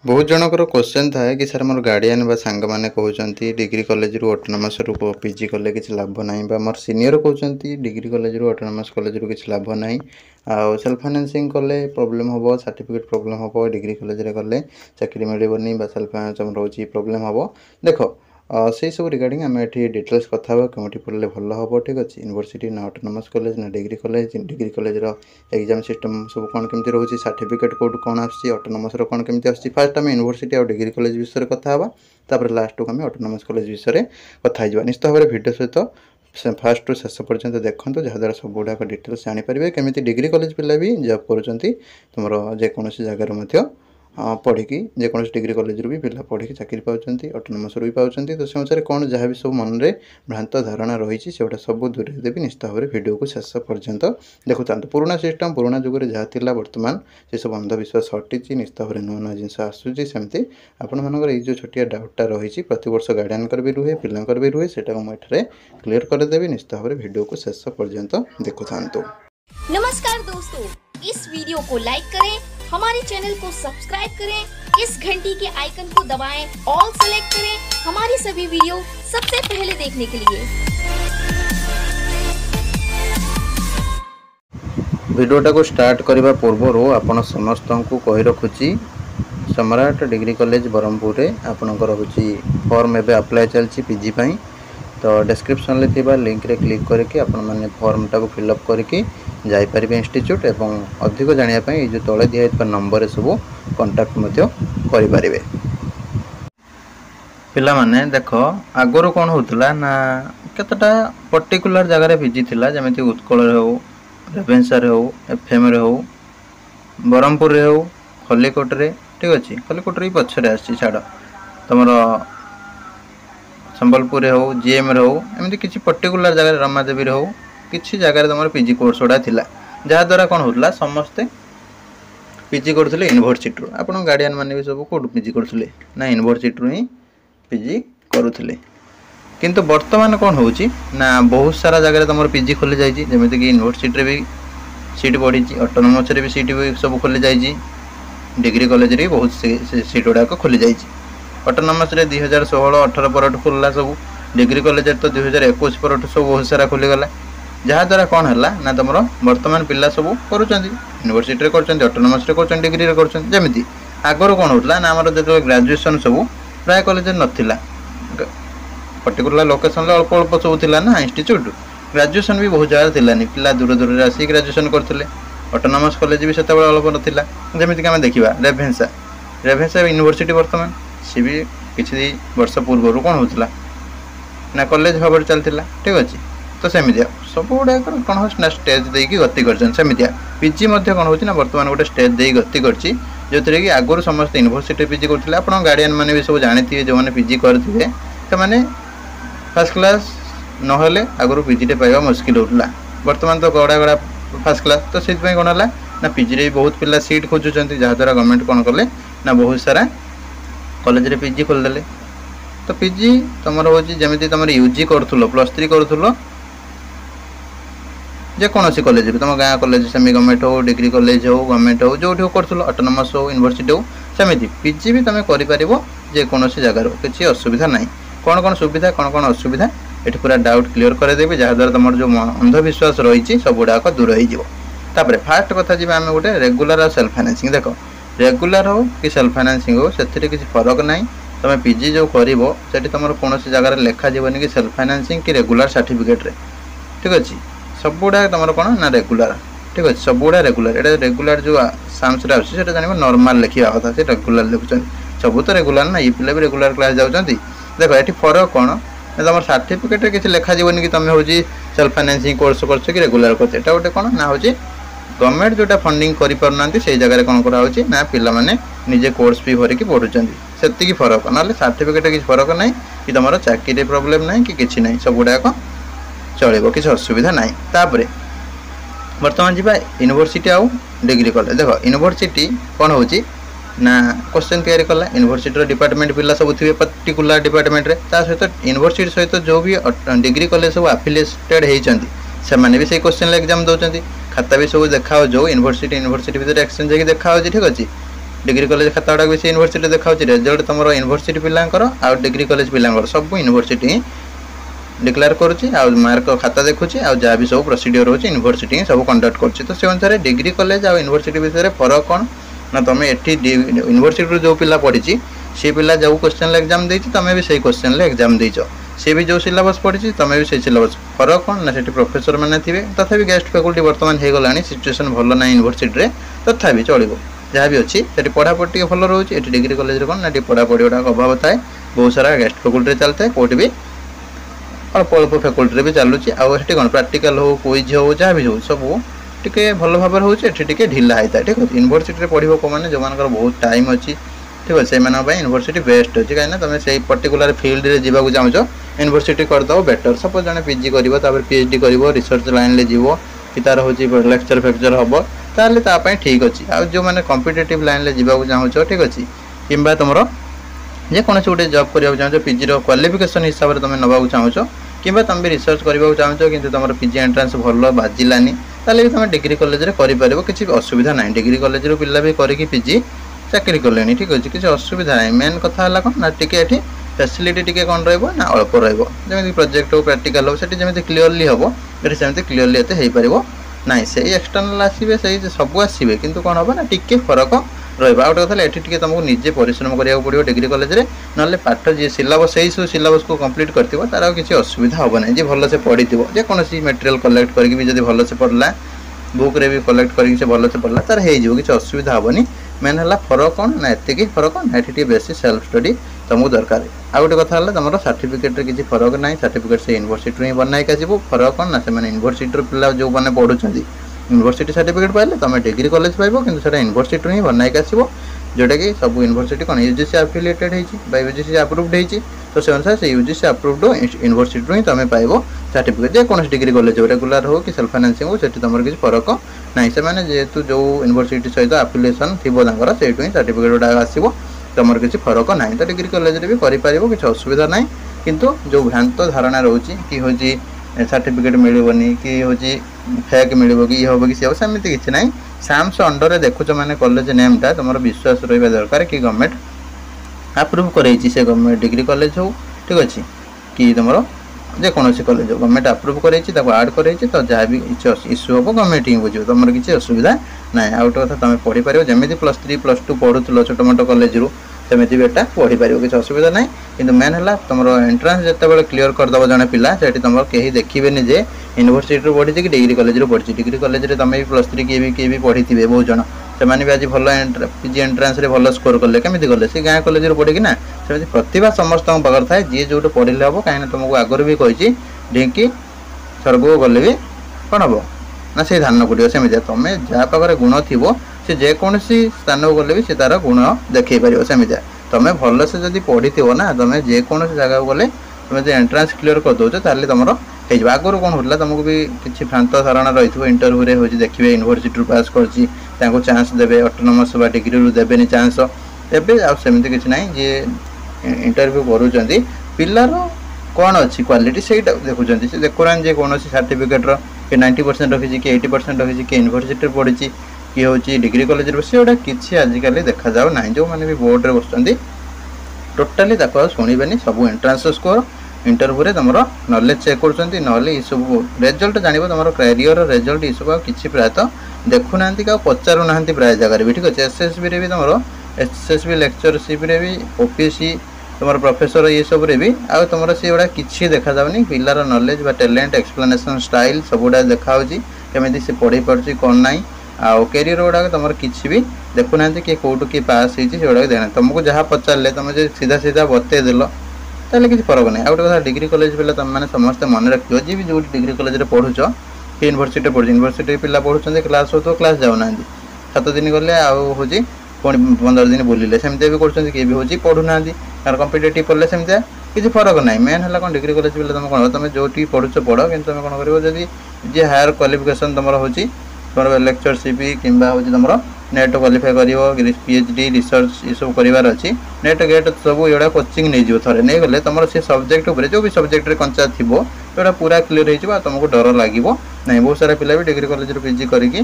बहुत जनकर क्वेश्चन थाए कि सर मोर गार्डियन बा सांग माने कहउचंती डिग्री कॉलेज रु ऑटोनोमस रु पीजी कले किछ लाभ नाही बा मोर सीनियर कहउचंती डिग्री कॉलेज रु ऑटोनोमस कॉलेज रु किछ लाभ नाही आ सेल्फ फाइनेंसिंग कले प्रॉब्लम होबो सर्टिफिकेट प्रॉब्लम होबो डिग्री कॉलेज रे कले चाकरी मिलबोनी बा सेल्फ फाइनेंस रोची प्रॉब्लम होबो देखो से सब रिगार्डिंग आम ये डिटेल्स कथा कौटी पढ़ले भल हम ठीक अच्छे यूनिवर्सिटी ना ऑटोनोमस कॉलेज ना डिग्री कॉलेज एग्जाम सिस्टम सब कौन केमती रोचे सर्टिफिकेट कोड कौन आसी ऑटोनोमस कौन केमती आसी फास्ट आम यूनिवर्सिटी और डिग्री कॉलेज विषय में कथा तापर लास्ट को आम ऑटोनोमस कॉलेज विषय में कथा निश्चित भाव में वीडियो सहित फास्ट रु शेष पर्यंत देखो जहाँद्वारा सब गुड़ाक डिटेल्स जानीपारे केमी डिग्री कॉलेज पिला भी जॉब करुँच तुम जेकोसी जगार पढ़ी जेको डिग्री कॉलेज भी पिला पढ़ी चाकरी पाँच ऑटोनोमस भी पाँच तो से अनुसार कौन जहाँ भी सब मन में भ्रांत धारणा रही से सब दूर देवी निश्चित भाव में वीडियो को शेष पर्यंत देखु था पुराना सिस्टम पुराना जुगे जहाँ था बर्तमान से सब अंधविश्वास हटी निश्चित भाव में नुआ नुआ जिन आसूसी सेमती आपर ये जो छोटिया डाउटा रही प्रति वर्ष गार्डियन भी रुहे पिलांकर भी रुहे सेटा मुझे क्लीयर करदेवी निश्चित भाव में वीडियो को शेष पर्यंत देखु था। नमस्कार दोस्तों, इस वीडियो को लाइक करें, हमारे चैनल को सब्सक्राइब करें, इस घंटी के आइकन को दबाएं, ऑल सेलेक्ट करें हमारी सभी वीडियो सबसे पहले देखने के लिए। वीडियोटा को स्टार्ट करने पूर्व आपण समस्त को कही रखुची सम्राट डिग्री कॉलेज ब्रह्मपुर रे आपणकर होची फॉर्म एबे अप्लाई चलची पीजी पई तो डिस्क्रिप्शन ले थिबा लिंक रे क्लिक करके आपण माने फॉर्म टा को फिल अप करके जाई परिबे इंस्टीट्यूट एवं अधिक जानिया पई ए जो तळे दिया हित नंबर रे सब कांटेक्ट मध्य करि परिबे। पिला माने देखो आगरो कोन होतला ना केतटा पर्टिकुलर जगह रे पीजी थिला जेमेति उत्कल रे हो रेवेन्सा रे हो एफएम रे हो ब्रह्मपुर रे हो खलीकोट रे ठीक अछि खलीकोट रे पछरे आसी छाड़ तमरो संबलपुर रे हो जीएम रे हो एमती किसी पर्टिकुलर जगह रमादेवी रे हो किसी जगह तुम पीजी कोर्स गुड़ा था जहाँद्वारा कौन होता समस्ते पीजी करते यूनिवर्सिटी रू आप गार्डियन मैंने भी सब कौट पीजी करते ना यूनिवर्सिटी रू ही पीजी करुले किंतु वर्तमान कौन हो ना बहुत सारा जगह तुम पीजी खोली जाइए जमीक यूनिवर्सिटी भी सीट बढ़ी ऑटोनोमस भी सीट भी सब खोली जाइए डिग्री कॉलेज भी बहुत सीट गुड़ाक खोली जाइए ऑटोनोमस 2016-18 पर खोलला सब डिग्री कॉलेज तो 2021 पर सब बहुत सारा खोलीगला जहाँद्वारा कौन है ना तुम बर्तमान पिला सब करुँच यूनिवर्सिटी कर ऑटोनोमस कर डिग्री करमी आगर कौन होता ना आम जो ग्रेजुएशन सब प्राय कॉलेज नाला पर्टिकुलर लोकेशन अल्प अल्प सब थी ना इंस्टीट्यूट ग्रेजुएशन भी बहुत जगह थी पिला दूर दूर आसिक ग्रेजुएशन करते ऑटोनोमस कॉलेज भी से अल्प नाला जमीक आम देखा रेभेन्सा यूनिवर्सिटी बर्तमान सी भी किसी वर्ष पूर्व कौन होता ना कॉलेज भाव चलता ठीक अच्छे तो सेमिया सब गुड़ा कौन हो स्टेज देकी गति करमिया पीजी कौन हो बर्तमान गोटे स्टेज दे गति कर जो थी कि आगुरी समस्त यूनिवर्सिटी पीजी करते आप गार्डियन मैंने भी सब जानी जो मैंने पीजी करेंगे से फर्स्ट क्लास नहले आगुरी पीजी पाइबा मुस्किल होता बर्तमान तो गड़ा गड़ा फर्स्ट क्लास तो से कौन है ना पीजी भी बहुत पिला सीट खोजुंट जहाँद्वारा गवर्नमेंट कौन कले ना बहुत सारा कॉलेज रे पीजी खोलदेले तो पीजी तुम हो जमी तुम यूजी करूँ +3 करूँ जेकोसी कॉलेज तुम गाँ कॉलेज सेमी गवर्नमेंट हो डिग्री कॉलेज हो गवर्नमेंट हो जो कर ऑटोनोमस हो यूनिवर्सिटी हो सेमती पीजी भी तुम करोसी जगार किसी असुविधा ना कौन कौन सुविधा कौन कौन असुविधा ये पूरा डाउट क्लीयर करदेवी जहाँद्वारा तुम जो अंधविश्वास रही सब गुड़ाक दूर होपर फास्ट कथा जी आम गोटे रेगुलर और सेल्फ फाइनेंसिंग देख रेगुलर हो कि सेल्फ फाइनेंसिंग हो से किसी फरक ना तुम पीजी जो कर तुम कौन जगह लिखा जीवन कि सेल्फ फाइनेंसिंग कि रेगुलर सर्टिफिकेट रे ठीक अच्छे सब गुड़ा तुम कौन ना रेगुलर ठीक अच्छे सब गुड़ा रेगुलर ये रेगुलर जो सामस आसा जान नॉर्मल लिखा कथा से रेगुलर लिखुं सब तो रेगुलर ना ये पिला भी रेगुलर क्लास जाऊँगी देख ये फरक कौन तुम सर्टिफिकेट रे किसी लिखा जीवन कि तुम हूँ सेल्फ फाइनेंसिंग कोर्स कर रेगुलर करते गोटे कौन ना हूँ गवर्नमेंट जोटा फंडिंग करना से जगह कौन कराऊँ ना पिला माने निजे कोर्स भी भरिकी पढ़ुं से फरक ना सर्टिफिकेट किसी फरक ना कि तुम चाकरी प्रॉब्लम ना कि किसी ना सब गुड़ाक चलो किसी असुविधा ना तापर बर्तमान जी यूनिवर्सिटी आउ डिग्री कॉलेज देख यूनिवर्सिटी कौन हो ना क्वेश्चन तैयारी कला यूनिवर्सिटी डिपार्टमेंट पिला सब थे पर्टिकुलर डिपार्टमेंट सहित यूनिवर्सिटी सहित जो भी डिग्री कॉलेज सब एफिलिएटेड होती से भी से क्वेश्चन एग्जाम दौरान खाता भी सब देखा जो यूनिवर्सिटी भर एक्सचेंज देखा ठीक अच्छे डिग्री कॉलेज खाता गुड़ा भी से यूनिवर्सिटी देखा रिजल्ट तुम यूनिवर्सिटी पिलांकर आ डिग्री कॉलेज पिलांकर सब यूनिवर्सिटी डिक्लेयर करुच्ची मार्क खाता देखुची जहाँ भी सब प्रोसीडियर होची यूनिवर्सिटी सब कंडक्ट करुच्ची। तो से अनुसार डिग्री कॉलेज आ यूनिवर्सिटी विषय फरक कौन ना तुम एटी यूनिवर्सिटी जो पिला पढ़ी सी पिला जो क्वेश्चन एग्जाम देती तुम भी सही क्वेश्चन एग्जाम देच सी भी जो सिलेबस पढ़ी तुम भी सही सिलेबस फरक कौन ना से प्रोफेसर मैंने थे तथा गेस्ट फैकल्टी बर्तमान हो गला सिचुएसन भल ना यूनिवर्सिटी तथा भी चलो जहाँ भी अच्छी से पढ़ापढ़ टे भल रोचे ये डिग्री कॉलेज कौन ना पढ़ापढ़ गुड़ा अभाव थाए बहुत सारा गेस्ट फैकल्टी चलता है कौट भी अल्प अल्प फैकल्टी भी चलुची आठ कौन प्राक्टिकल हो क्विज हो जहाँ भी हो सब टे भल भाव होचे ढिला होता है ठीक है। यूनिवर्सिटी पढ़ो को मैंने जो मान बहुत टाइम अच्छी ठीक है से यूनिवर्सिटी बेस्ट अच्छी कहीं तुम से पर्टिकुलर फील्ड रे जावाक चाहो यूनिवर्सिटी करदे बेटर सपोज जन पीजी कर पीएचडी कर रिसर्च लाइन में जीव कि तार हूँ लेक्चर फेक्चर हम ताल ठीक अच्छी आ जो मैंने कॉम्पिटिटिव लाइन में जावाक चाहो ठीक अच्छे कि तुम जेकोसी गोटे जॉब करने चाहो पीजी क्वालिफिकेशन हिसाब से तुम नवाक चाहो कि तुम भी रिसर्च करने चाहो कि तुम पीजी एंट्रांस भल बाजिलानी ताले भी तुम डिग्री कॉलेज रे कर किसी असुविधा ना डिग्री कॉलेज पिला भी करके पीजी चाकरी कले ठीक अच्छे किसी असुविधा ना मेन कथा है कौन ना टी फैसिलिटी टी कौन रहा अल्प रही प्रोजेक्ट हो प्राक्टिकल हो जमी क्लीयरली हम ये क्लीयरली एत हो ना से एक्सटर्नाल आसवे से सब आसवे कि कौन हम ना टी फरक रहा गोटे कथा ये तुमको निजे परिश्रम करा पड़ो डिग्री कॉलेज रे ना पाठ जी सिलेबस से सब सिलेबस को कंप्लीट कर तार किसी असुविधा हम ना जी भल से पढ़ी जेकोसी मटेरियल कलेक्ट करके भल से पढ़ला बुक रे भी कलेक्ट करके भल से पढ़ला तार हो किसी असुविधा हेनी मेन है फरक कौन ना एति फरक कौन ना ये बेसी सेल्फ स्टडी तुमको दरकार आ गोटे कथा तुम सर्टिफिकेट किसी फरक ना सर्टिफिकेट से यूनिवर्सिटी ही बनाई आसो फरक कौन ना से यूनिवर्सिटी पिला जो मैंने पढ़ुं यूनिवर्सिटी सर्टिफिकेट पाइले तुम डिग्री कॉलेज पाइब कि यूनिवर्सिटी ही बनाई आसो जोटा कि सब यूनिवर्सिटी कौन यूजीसी एफिलिएटेड होती यूजीसी अप्रूव्ड होती तो से अनुसार से यूजीसी अप्रूव्ड यूनिवर्सिटी ही तुम पाइब सर्टिफिकेट जेकोसी डिग्री कॉलेज हो रेगुलर हो कि सेल्फ फाइनेंसिंग हो तुम किसी फरक ना से जेहेतु जो यूनिवर्सिटी सहित एफिलिएशन थी से सर्टिफिकेट गुड़ा आसो तुम किसी फरक ना तो डिग्री कॉलेज भी कर किसी असुविधा ना किंतु जो भ्रांत धारणा रोचे कि हूँ सर्टिफिकेट मिलनी कि हूँ फेक मिल कि ये हम कि सी सेमती किसी ना साम्स अंडर देखुच मैंने कॉलेज नेमटा तुम विश्वास रहा दरकार कि गवर्नमेंट अप्रूव कराई से गवर्नमेंट डिग्री कॉलेज हो ठीक अच्छे कि तुम जेकोसी कॉलेज हो गवर्नमेंट अप्रूव कराई आड कराई तो जहाँ भी इश्यू हम गवर्नमेंट ही बुझे तुम किसी असुविधा ना आ गोटे कथा तुम पढ़ी पार जमी +3 +2 पढ़ुल छोट मोट कॉलेज रू सेमती भी एटा पढ़ी पार किसी असुविधा ना कि मेन है तुम एंट्रांस जिते क्लीयर करदे जड़े पिला से तुम कहीं देखिए जे यूनिवर्सिटी पढ़ी कि डिग्री कॉलेज पढ़ी डिग्री कॉलेज तुम भी +3 किए भी पढ़ी थे बहुत जन से भी आज भल पीजी एंट्रांस रे भल स्कोर कले केमी कले से गाँ कॉलेज पढ़ी ना से प्रतिभा समस्त पाखे थाए जी जो पढ़ले हम कहीं तुमको आगुरी भी कही ढिंकी स्वर्ग गले भी कौन हम ना से धान पड़ो सेमती तुम जहाँ पाखे गुण थी सी जेकोसी स्थान को गले भी से तार गुण देखई पार सेमती तुम भल से जब पढ़ी थो ना तुम जेकोसी जगह गले तुम जो एंट्रांस क्लीयर कर दौ तुम आगुरी कौन होता तुमको भी किसी भ्रांत धारणा रही इंटरव्यू हो देखिए यूनिवर्सिटी पास कर चांस देवे ऑटोनोमस डिग्री रू देवे चांस एवं आमती किसी ना जी इंटरव्यू करूँ पिलार कौन अच्छी क्वालिटी से देखुं से देखुना जे कौन सर्टिफिकेट कि 90% रखी कि 80% रखी कि यूनिवर्सिटी पढ़ी कि हूँ डिग्री कॉलेज से गोटा किसी आजिकल देखा जाओ ना जो मैंने भी बोर्ड में बस टोटाली शुणवे सब एंट्रांस स्कोर इंटरव्यू रे तुम नॉलेज चेक कर सब रिजल्ट जान तुम कैरियर रिजल्ट ये सब किसी प्रायतः देखुना पचारू ना प्राय जगह भी ठीक अच्छे एसएसबी रे भी तुम एसएसबी लेक्चरशिप रे भी ओपीएससी तुम प्रोफेसर ये सब रे भी आ तुम से गुड़ा किसी देखा जाऊनी पिलार नॉलेज बा टैलेंट एक्सप्लेनेशन स्टाइल सब गुड़ा देखा केमी से पढ़ी पार्टी कौन ना आउ कैरियर गुड़ाक तुम किसी भी देखुना किए कौटू किए पास होगा देखना तुमको जहाँ पचारे तुम जो सीधा सीधा बतेदेल ताले किसी फरक नहीं। आ गोटे कथा डिग्री कॉलेज पिला तुम मैंने समस्ते मन रखियो जी भी जो डिग्री कॉलेज पढ़ुच कि यूनिवर्सिटी पढ़ु यूनिवर्सिटी पिला पढ़ुं क्लास हो तो क्लास जाऊना 7 दिन गले आउ हूँ पुणी 15 दिन बुलिले सेमती भी कर किए भी हूँ पढ़ुना कारण कम्पिटेटिव पढ़ले सेमती किसी फरक ना मेन है कौन डिग्री कॉलेज पिला तुम कौन तुम जो पढ़ुच पढ़ कि तुम कौन कर जी हायर क्वालिफिकेशन तुम हूँ तुम लेक्चरशिप कि तुम नेट क्वालिफाई कर पीएचडी रिसर्च ये सब करार अच्छी नेट गेट सब ये कोचिंग नहीं थे नहीं गले तुम से सब्जेक्ट जो भी सब्जेक्ट कंचा थी ये पूरा क्लीयर हो तुमको डर लगे ना बहुत सारा पिला भी डिग्री कॉलेज पीजी करके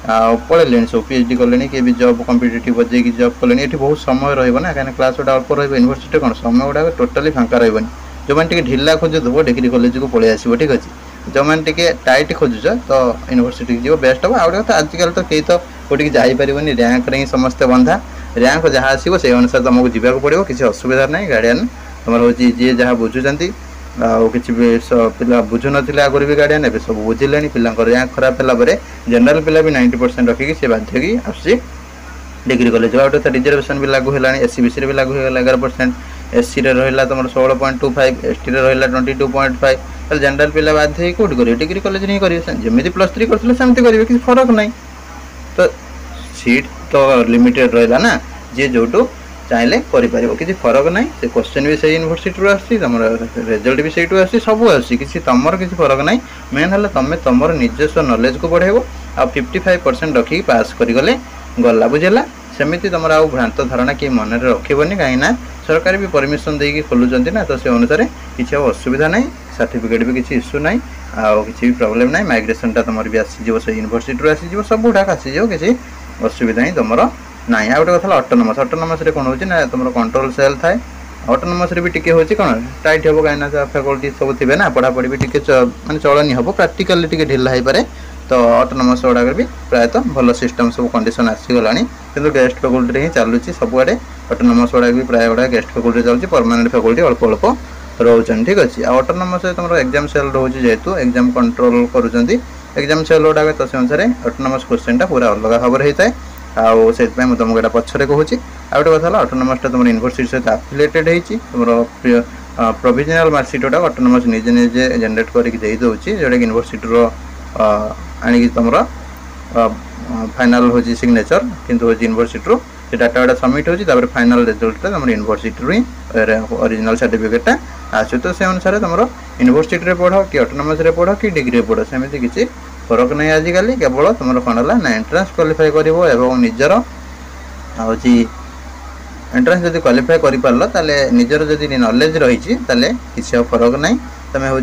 पढ़े सब पीएचडी कले किए भी जॉब कॉम्पिटिटिव बजे जॉब कले ये बहुत समय रहा कहीं क्लास गुड़ा अल्प रहा यूनिवर्सिटी कौन समय गुड़ा टोटाली फाँका रही जो मैंने ढिला खोजुव डिग्री कॉलेज को पलि आसो ठीक अच्छे जो मैंने टाइट खोजुच तो यूनिवर्सिटी जी बेस्ट हम आउट कथा आजिकल तो कई तो कौटी जापर रैंक ही समस्ते बंधा रैंक जहाँ आसो से अनुसार तुमको जावाक पड़ो किसी असुविधा ना गार्डियन तुम हूँ जी जहाँ बुझुंट किसी पिला बुझु ना आगुरी भी गार्डियन ए सब बुझिले पिला रैंक खराब है जनरल पिला भी 90% रखिकी सी बाध्य की आसी डिग्री कॉलेज आउट कथा रिजर्वेशन भी लागू है एससी बीसी भी लागू हो 11% एससी रहा तुम 16.25 एसटी रहा 22.5 जनरल पिला बाध्य कौट करेंगे डिग्री कॉलेज नहीं करेंगे जमी +3 करते सेमती करेंगे किसी फरक ना तो सीट तो लिमिटेड रहा ना जी जो चाहे कर किसी फरक ना से क्वेश्चन भी से यूनिवर्सिटी आम रिजल्ट भी से सब आसी तुम किसी फरक ना मेन है तुम तुम निजस्व नॉलेज को बढ़ेब आ 55% रखिकी पास करगले गला बुझेला सेमती तुम आ भ्रांत धारणा कि मन में रखनी कहीं सरकार भी परमिशन देकी खोलुंट ना तो से अनुसार किसी असुविधा ना सर्टिफिकेट भी किसी इश्यू ना किसी भी प्रॉब्लम ना माइग्रेशन टा तुम भी आसीज से यूनिवर्सिटी आसीज सब गुड़ाक आसीज किसी असुविधा ही तुम ना आ गए कथा अटोनोमस कौन हो तुम कंट्रोल सेल थाए अटोनोमस भी टी हूँ कौन टाइट हे कहीं फैकल्टी सब थे ना पढ़ापढ़ी भी टी मानते चलनी हम प्राक्टिकली टी ढिला हो पाए तो अटोनोमस गुड़ाक भी प्रायतः भल सिस्टम सब कंडीशन आसीगला कि गेस्ट फैकल्टी ही चलुची सबुआड़े अटोनोमस गुड़ाक भी प्राय गुड़ा गेस्ट फैकल्टी चलती परमानेंट फैकल्टी अल्प अल्प रोचन ठीक अच्छे अटोनोमस तुम एग्जाम सेल रोचे जेहेतु एग्जाम कंट्रोल करुँच एग्जाम सेल गुड़ाक तो से अनुसार अटोनोमस क्वेश्चन टा पूरा अलग भाव में होता है से तुमको यहाँ पछरे कहूँ आ गए कथा अटोनोमस तुम यूनिवर्सिटी सहित आफिलेटेड होती तुम प्रोविजनल मार्कसीट गुड़ा अटोनोमस निजे निजे जनरेट करके दूसरी जोटा यूनिवर्सिटी आनिक तुम फाइनाल हूँ सिग्नेचर किंतु यूनिवर्सिटी से डाटा गुड़ा सबमिट होती फाइनाल रिजल्ट तुम यूनिवर्सिटी ओरिजिनल सर्टिफिकेट आसो तो से अनुसार तुम यूनिवर्सिटी पढ़ कि अटोनोमस पढ़ कि डिग्री पढ़ सेमती किसी फरक नहीं आजिकल केवल तुम कौन है ना एंट्रांस क्वालिफाई कर निजर हूँ एंट्रांस जब क्वालिफाई कर पार ताले निजर जदि नॉलेज रही किसी फरक ना तुम हूँ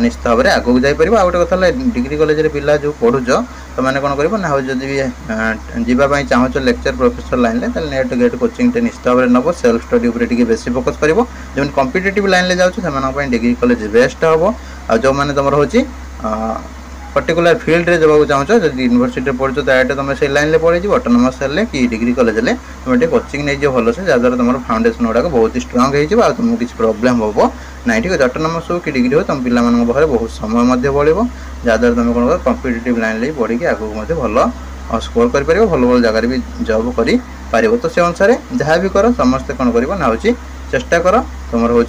निश्चित भाव में आगू जापर आ गए कथा डिग्री कॉलेज पिला जो पढ़ुच तो मैंने कौन कर ना जदि भी जावाई चाहूँ लेक्चर प्रोफेसर लाइन में नेट गेट कोचिंग निश्चित भाव में नब सेल्फ स्टडी उपर बेसी फोकस कर जो कॉम्पिटिटिव लाइन में जाऊँ डिग्री कॉलेज बेस्ट हम आ जो मैंने तुम हूँ पर्टिकुलर फील्ड रे जब चाहूँ जब यूनिवर्सिटी पढ़ुच तो डायरेक्ट तुम से लाइन में पढ़े अटोनोमस कि डिग्री कॉलेज तुम कोचिंग नहीं भल से जहाँद्वारा तुम फाउंडेशन गुड़ाक बहुत स्ट्रांग हो तुमको किसी प्रोब्लेम हम ना ठीक है अटोनोमस हो कि डिग्री हो तुम पिलामान पाखे बहुत समय बढ़ो जहाँद्वारा तुम कौन कर कॉम्पिटिटिव लाइन में पढ़ी आगे भल स्कोर कर भल भल जगह भी जॉब कर तो से अनुसार जहाँ भी कर समस्ते कौन कर ना हूँ चेष्टा कर तुम हूँ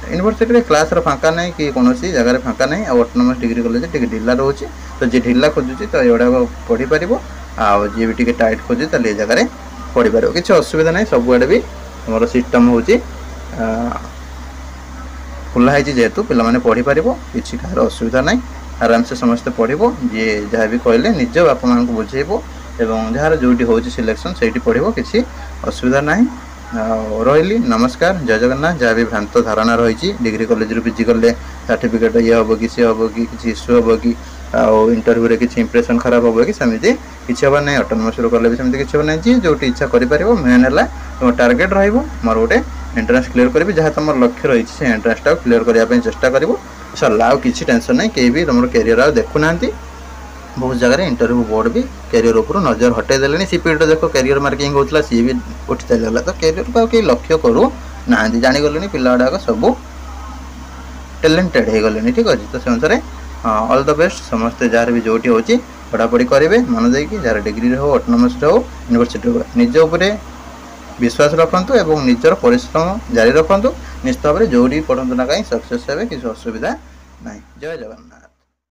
यूनिवर्सिटी क्लास फाँका ना कि कौन जगह फाँका ना अटोनोमस डिग्री कॉलेज टी ढिला रोचे तो जी ढिला खोजुची तो ये पढ़ी पार जी भी टी टाइट खोजे तो ये जगह पढ़ी पार किसी असुविधा ना सबुआड़े भी तुम सिस्टम हूँ खुला जेहेतु पिला पढ़ी पार किसी कहार असुविधा ना आराम से समस्ते पढ़ो जी जहाँ भी कहले निज बापा माँ को बुझेब और जार जो हूँ सिलेक्शन से पढ़ो किसी असुविधा ना रही नमस्कार जय जगन्नाथ जहाँ भी भ्रांत धारणा रही डिग्री कॉलेज पीजी कले सर्टिफिकेट ये हम कि सी हम कि किसी इश्यू हम कि इंटरव्यू किसी इंप्रेशन खराब हम कि सेमती किसी हम ना अटोनोमस कले भी सेमती किसी हम ना जी जो इच्छा कर मेन है तुम टार्गेट रोर गोटे एंट्रांस क्लीयर करी जहाँ तुम लक्ष्य रही है एंट्रांस टा क्लीयर करने चेष्टा कर सरला आ किसी टेंशन ना कहीं भी तुम कैरियर आ देखुना बहुत जगह इंटरव्यू बोर्ड भी कैरियर उपर नजर हटे देले सीपीटी देखो कैरियर मार्किंग होता सी भी उठी चलगला तो कैरियर को कहीं लक्ष्य करू ना जागले पिला गुड़ाक सब टैलेंटेड हो गले ठीक अच्छे तो से अनुसार ऑल द बेस्ट समस्ते जार भी जोटी हो पढ़ापढ़ी करेंगे मन देकी जार डिग्री हो अटोनोमस हो यूनिवर्सिटी हो निज उपरे विश्वास रखु और निजर परिश्रम जारी रखु निश्चित भाव में जोड़ी पढ़ु ना कहीं सक्सेस हे किसी असुविधा ना जय जगन्नाथ।